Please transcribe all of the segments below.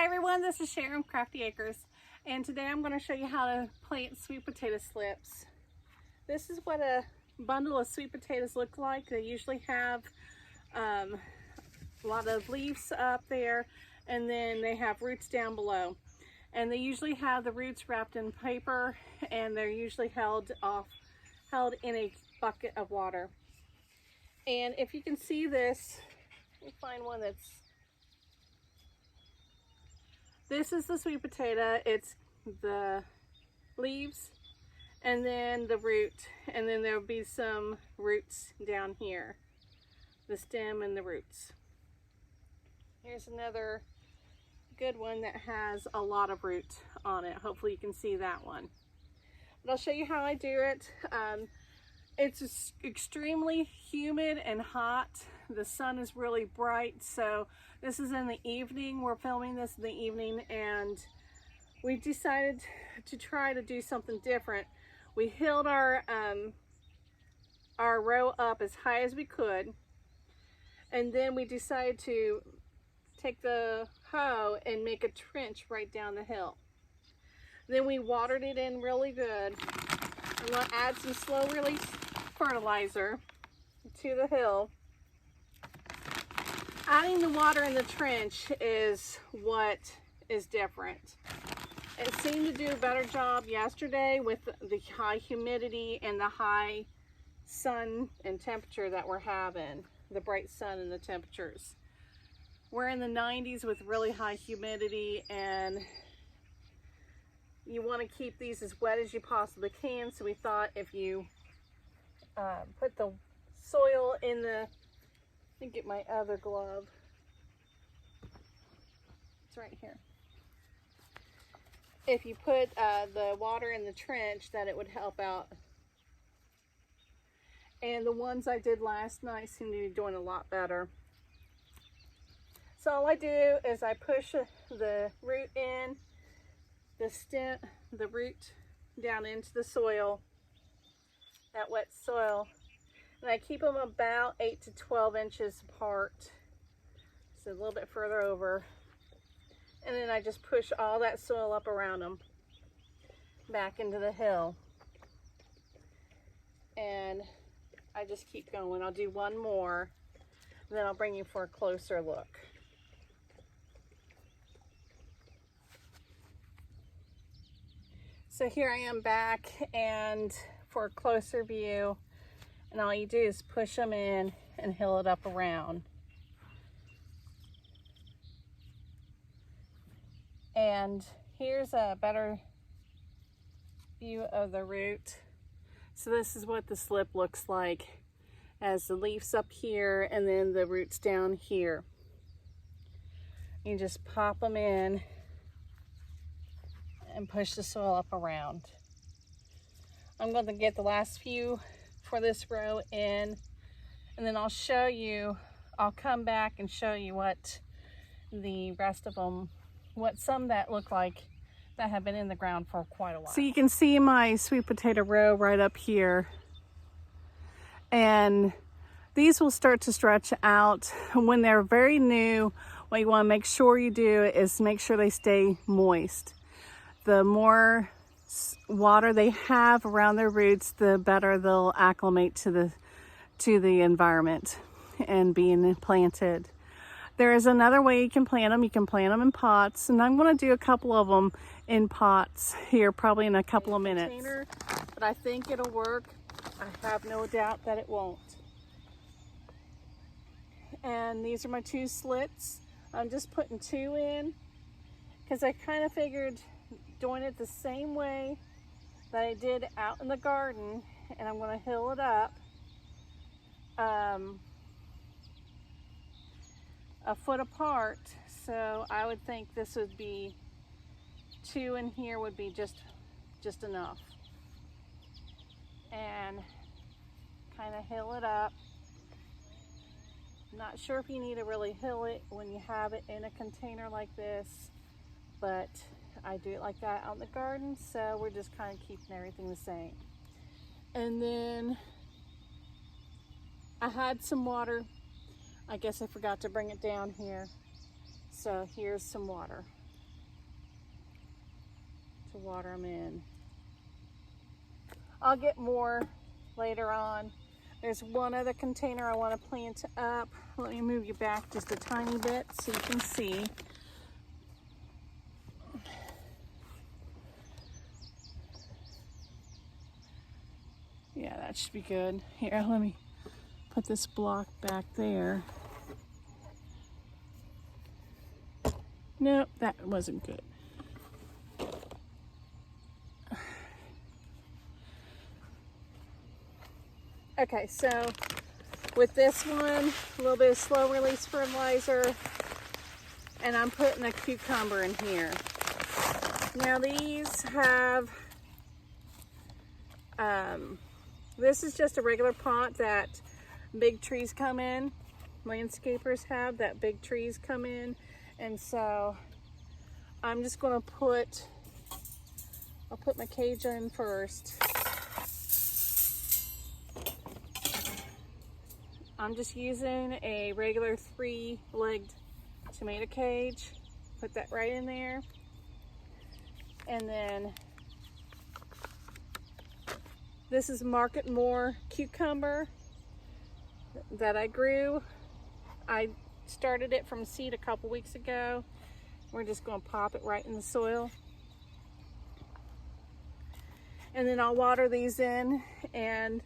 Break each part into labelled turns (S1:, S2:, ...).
S1: Hi everyone, this is Sharon Crafty Acres, and today I'm going to show you how to plant sweet potato slips. This is what a bundle of sweet potatoes look like. They usually have a lot of leaves up there, and then they have roots down below. And they usually have the roots wrapped in paper, and they're usually held in a bucket of water. And if you can see this, let me find one that's... This is the sweet potato. It's the leaves and then the root, and then there'll be some roots down here, the stem and the roots. Here's another good one that has a lot of root on it. Hopefully you can see that one. But I'll show you how I do it. It's extremely humid and hot. The sun is really bright, so this is in the evening. We're filming this in the evening, and we decided to try to do something different. We hilled our row up as high as we could, and then we decided to take the hoe and make a trench right down the hill. Then we watered it in really good. I'm going to add some slow release fertilizer to the hill. Adding the water in the trench is what is different. It seemed to do a better job yesterday with the high humidity and the high sun and temperature that we're having, the bright sun and the temperatures. We're in the 90s with really high humidity, and you want to keep these as wet as you possibly can. So we thought if you put the soil in the, let me get my other glove. It's right here. If you put the water in the trench, that it would help out. And the ones I did last night seem to be doing a lot better. So all I do is I push the root in, the root down into the soil, that wet soil, and I keep them about 8 to 12 inches apart, so a little bit further over, and then I just push all that soil up around them back into the hill, and I just keep going. I'll do one more, and then I'll bring you for a closer look. So here I am back, and for a closer view, and all you do is push them in and hill it up around. And here's a better view of the root. So this is what the slip looks like, as the leaves up here and then the roots down here. You just pop them in and push the soil up around. I'm going to get the last few for this row in, and then I'll show you, I'll come back and show you what the rest of them, what some that look like that have been in the ground for quite a while. So you can see my sweet potato row right up here, and these will start to stretch out when they're very new. What you want to make sure you do is make sure they stay moist. The more water they have around their roots, the better they'll acclimate to the environment and being planted. There is another way you can plant them. You can plant them in pots, and I'm going to do a couple of them in pots here probably in a couple of minutes. But I think it'll work. I have no doubt that it won't. And these are my 2 slits. I'm just putting 2 in because I kind of figured doing it the same way that I did out in the garden, and I'm going to hill it up a foot apart. So I would think this would be 2 in here would be just enough, and kind of hill it up. Not sure if you need to really hill it when you have it in a container like this, but I do it like that out in the garden, so we're just kind of keeping everything the same. And then I had some water. I guess I forgot to bring it down here. So here's some water. to water them in. I'll get more later on. There's one other container I want to plant up. Let me move you back just a tiny bit so you can see. Yeah, that should be good. Here, let me put this block back there. Nope, that wasn't good. Okay, so with this one, a little bit of slow release fertilizer, and I'm putting a cucumber in here. Now these have, this is just a regular pot that big trees come in. Landscapers have that big trees come in. And so I'm just gonna I'll put my cage in first. I'm just using a regular 3-legged tomato cage. Put that right in there. And then this is Market More cucumber that I grew. I started it from seed a couple weeks ago. We're just going to pop it right in the soil. And then I'll water these in, and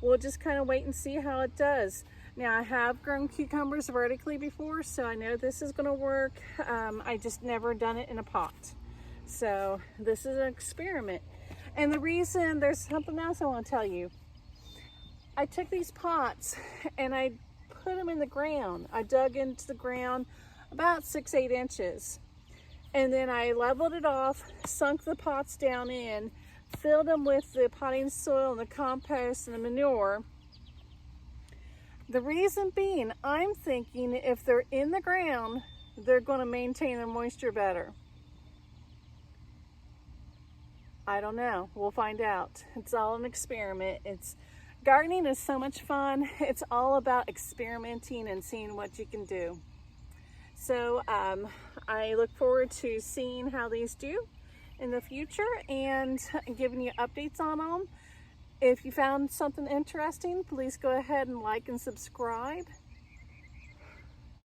S1: we'll just kind of wait and see how it does. Now, I have grown cucumbers vertically before, so I know this is going to work. I just never done it in a pot. So this is an experiment. And the reason, there's something else I want to tell you. I took these pots and I put them in the ground. I dug into the ground about 6-8 inches. And then I leveled it off, sunk the pots down in, filled them with the potting soil and the compost and the manure. The reason being, I'm thinking if they're in the ground, they're going to maintain their moisture better. I don't know. We'll find out. It's all an experiment. Gardening is so much fun. It's all about experimenting and seeing what you can do. So I look forward to seeing how these do in the future and giving you updates on them. If you found something interesting, please go ahead and like and subscribe.